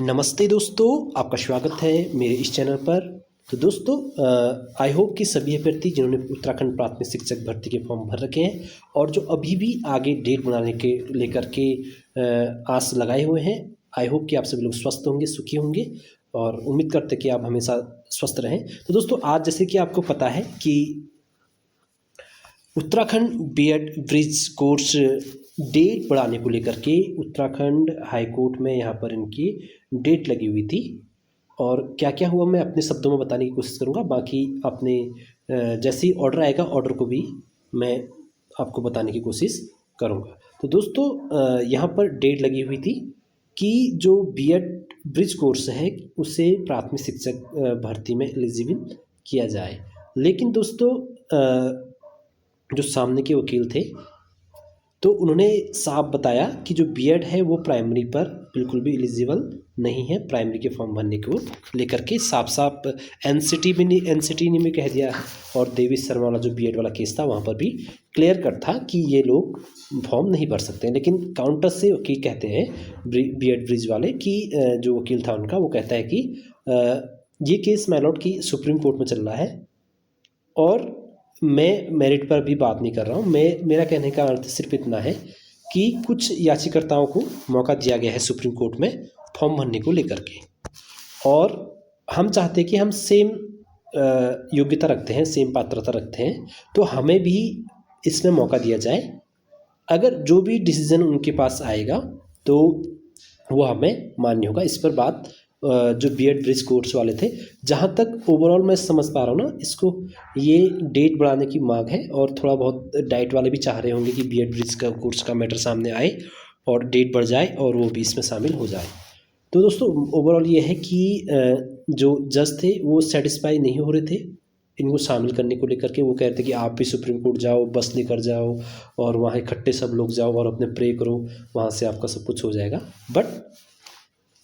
नमस्ते दोस्तों, आपका स्वागत है मेरे इस चैनल पर। तो दोस्तों, आई होप कि सभी अभ्यर्थी जिन्होंने उत्तराखंड प्राथमिक शिक्षक भर्ती के फॉर्म भर रखे हैं और जो अभी भी आगे डेट बनाने के लेकर के आस लगाए हुए हैं, आई होप कि आप सभी लोग स्वस्थ होंगे, सुखी होंगे और उम्मीद करते हैं कि आप हमेशा स्वस्थ रहें। तो दोस्तों, आज जैसे कि आपको पता है कि Uttarakhand BEd bridge course date बढ़ाने को लेकर के उत्तराखंड हाई कोर्ट में यहाँ पर इनकी डेट लगी हुई थी और क्या क्या हुआ मैं अपने शब्दों में बताने की कोशिश करूँगा। बाकी अपने जैसे ही ऑर्डर आएगा ऑर्डर को भी मैं आपको बताने की कोशिश करूँगा। तो दोस्तों, यहाँ पर डेट लगी हुई थी कि जो बीएड ब्रिज कोर्स है उसे प्राथमिक शिक्षक भर्ती में एलिजिबल किया जाए। लेकिन दोस्तों, जो सामने के वकील थे तो उन्होंने साफ बताया कि जो बीएड है वो प्राइमरी पर बिल्कुल भी एलिजिबल नहीं है। प्राइमरी के फॉर्म भरने को लेकर के साफ साफ एनसीटी ने भी कह दिया और देवी शर्मा वाला जो बीएड वाला केस था वहाँ पर भी क्लियर कट था कि ये लोग फॉर्म नहीं भर सकते हैं। लेकिन काउंटर से वकील कहते हैं बीएड ब्रिज वाले कि जो वकील था उनका वो कहता है कि ये केस माय की सुप्रीम कोर्ट में चल रहा है और मैं मेरिट पर भी बात नहीं कर रहा हूँ। मेरा कहने का अर्थ सिर्फ इतना है कि कुछ याचिकाकर्ताओं को मौका दिया गया है सुप्रीम कोर्ट में फॉर्म भरने को लेकर के और हम चाहते हैं कि हम सेम योग्यता रखते हैं, सेम पात्रता रखते हैं, तो हमें भी इसमें मौका दिया जाए। अगर जो भी डिसीज़न उनके पास आएगा तो वो हमें मान्य होगा। इस पर बात जो बीएड ब्रिज कोर्स वाले थे, जहाँ तक ओवरऑल मैं समझ पा रहा हूँ ना, इसको ये डेट बढ़ाने की मांग है और थोड़ा बहुत डाइट वाले भी चाह रहे होंगे कि बीएड ब्रिज का कोर्स का मैटर सामने आए और डेट बढ़ जाए और वो भी इसमें शामिल हो जाए। तो दोस्तों, ओवरऑल ये है कि जो जज थे वो सेटिस्फाई नहीं हो रहे थे इनको शामिल करने को लेकर के। वो कहते थे कि आप भी सुप्रीम कोर्ट जाओ, बस लेकर जाओ और वहाँ इकट्ठे सब लोग जाओ और अपने प्रे करो, वहाँ से आपका सब कुछ हो जाएगा। बट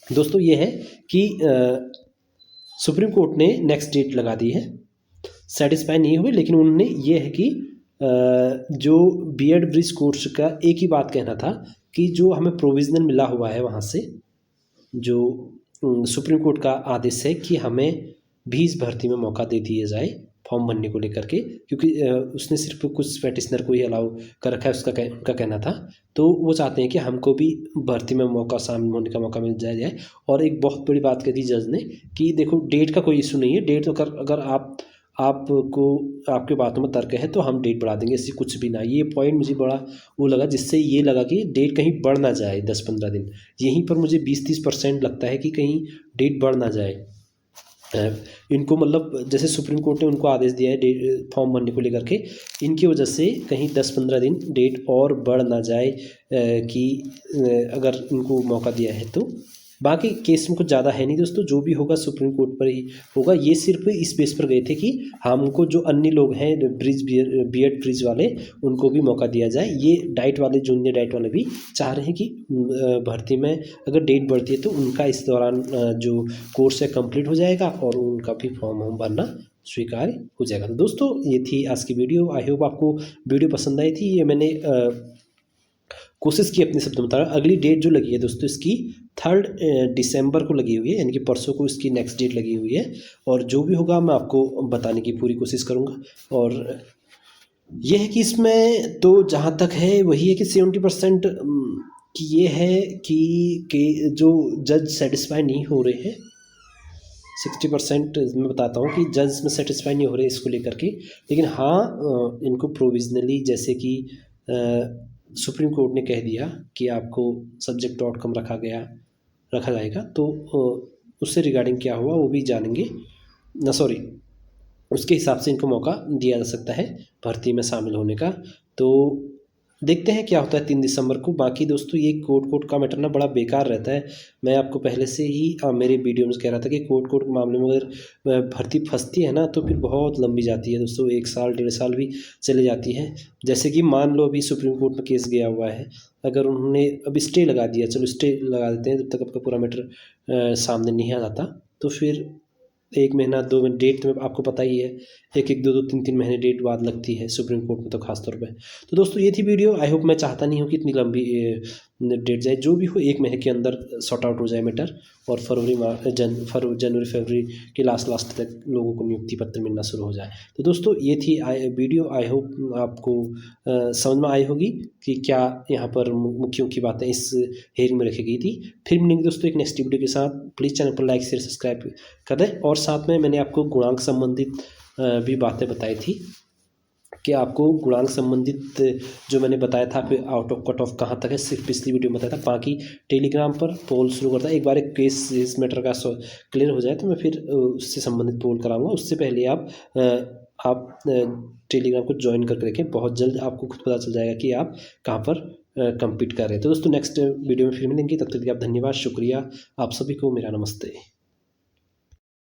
दोस्तों, ये है कि सुप्रीम कोर्ट ने नेक्स्ट डेट लगा दी है। सेटिस्फाई नहीं हुए, लेकिन उन्होंने ये है कि जो बीएड ब्रिज कोर्स का एक ही बात कहना था कि जो हमें प्रोविजनल मिला हुआ है वहाँ से, जो सुप्रीम कोर्ट का आदेश है कि हमें भी इस भर्ती में मौका दे दिया जाए फॉर्म भरने को लेकर के, क्योंकि उसने सिर्फ कुछ पेटिशनर को ही अलाउ कर रखा है, उनका कहना था। तो वो चाहते हैं कि हमको भी भर्ती में मौका शामिल होने का मौका मिल जाए। और एक बहुत बड़ी बात कह दी जज ने कि देखो, डेट का कोई इशू नहीं है, डेट तो अगर आपको आपके बातों में तर्क है तो हम डेट बढ़ा देंगे, ऐसी कुछ भी ना। ये पॉइंट मुझे बड़ा वो लगा, जिससे ये लगा कि डेट कहीं बढ़ ना जाए 10-15 दिन। यहीं पर मुझे 20-30% लगता है कि कहीं डेट बढ़ ना जाए। इनको मतलब जैसे सुप्रीम कोर्ट ने उनको आदेश दिया है फॉर्म भरने को लेकर के, इनकी वजह से कहीं 10-15 दिन डेट और बढ़ ना जाए कि अगर इनको मौका दिया है तो। बाकी केस में कुछ ज़्यादा है नहीं दोस्तों, जो भी होगा सुप्रीम कोर्ट पर ही होगा। ये सिर्फ इस बेस पर गए थे कि हमको जो अन्य लोग हैं बीएड ब्रिज वाले, उनको भी मौका दिया जाए। ये डाइट वाले, जूनियर डाइट वाले भी चाह रहे हैं कि भर्ती में अगर डेट बढ़ती है तो उनका इस दौरान जो कोर्स है कंप्लीट हो जाएगा और उनका भी फॉर्म भरना स्वीकार हो जाएगा। तो दोस्तों, ये थी आज की वीडियो। आई होप आपको वीडियो पसंद आई थी। ये मैंने कोशिश की अपने शब्दों में बता। अगली डेट जो लगी है दोस्तों, इसकी 3 दिसंबर को लगी हुई है, यानी कि परसों को इसकी नेक्स्ट डेट लगी हुई है। और जो भी होगा मैं आपको बताने की पूरी कोशिश करूँगा। और यह है कि इसमें तो जहाँ तक है वही है कि 70% कि ये है कि जो जज सेटिस्फाई नहीं हो रहे हैं। 60% मैं बताता हूँ कि जज में सेटिस्फाई नहीं हो रहे इसको लेकर के। लेकिन हाँ, इनको प्रोविजनली, जैसे कि सुप्रीम कोर्ट ने कह दिया कि आपको सब्जेक्ट आउटकम रखा जाएगा, तो उससे रिगार्डिंग क्या हुआ वो भी जानेंगे ना, सॉरी, उसके हिसाब से इनको मौका दिया जा सकता है भर्ती में शामिल होने का। तो देखते हैं क्या होता है 3 दिसंबर को। बाकी दोस्तों, ये कोर्ट का मैटर ना बड़ा बेकार रहता है। मैं आपको पहले से ही मेरे वीडियो में कह रहा था कि कोर्ट के मामले में अगर भर्ती फंसती है ना तो फिर बहुत लंबी जाती है दोस्तों, 1 साल 1.5 साल भी चले जाती है। जैसे कि मान लो अभी सुप्रीम कोर्ट में केस गया हुआ है, अगर उन्होंने अब स्टे लगा दिया, चलो स्टे लगा देते हैं जब तक आपका पूरा मैटर सामने नहीं आ जाता, तो फिर 1 महीना 2 महीने डेट तो आपको पता ही है, 1-1 2-2 3-3 महीने डेट बाद लगती है सुप्रीम कोर्ट में तो खास तौर पे। तो दोस्तों, ये थी वीडियो। आई होप, मैं चाहता नहीं हूँ कि इतनी लंबी डेट जाए, जो भी हो 1 महीने के अंदर सॉर्ट आउट हो जाए मैटर, और जनवरी फरवरी के लास्ट तक लोगों को नियुक्ति पत्र मिलना शुरू हो जाए। तो दोस्तों ये थी वीडियो, आई होप आपको समझ में आई होगी कि क्या यहाँ पर मुख्य मुख्य बातें इस हेयरिंग में रखी गई थी। फिर मिलेंगे दोस्तों एक नेक्स्ट वीडियो के साथ। प्लीज़ चैनल पर लाइक शेयर सब्सक्राइब कर दें, और साथ में मैंने आपको गुणांक संबंधित भी बातें बताई थी कि आपको गुणांक संबंधित जो मैंने बताया था फिर आउट ऑफ कट ऑफ कहाँ तक है, सिर्फ पिछली वीडियो में बताया था। बाकी टेलीग्राम पर पोल शुरू करता है, एक बार एक केस इस मैटर का क्लियर हो जाए तो मैं फिर उससे संबंधित पोल कराऊंगा। उससे पहले आप टेलीग्राम को ज्वाइन करके रखें, बहुत जल्द आपको खुद पता चल जाएगा कि आप कहाँ पर कम्पीट कर रहे हैं। तो दोस्तों नेक्स्ट वीडियो में फिर मिलेंगे, तब तक के लिए आप धन्यवाद, शुक्रिया आप सभी को, मेरा नमस्ते।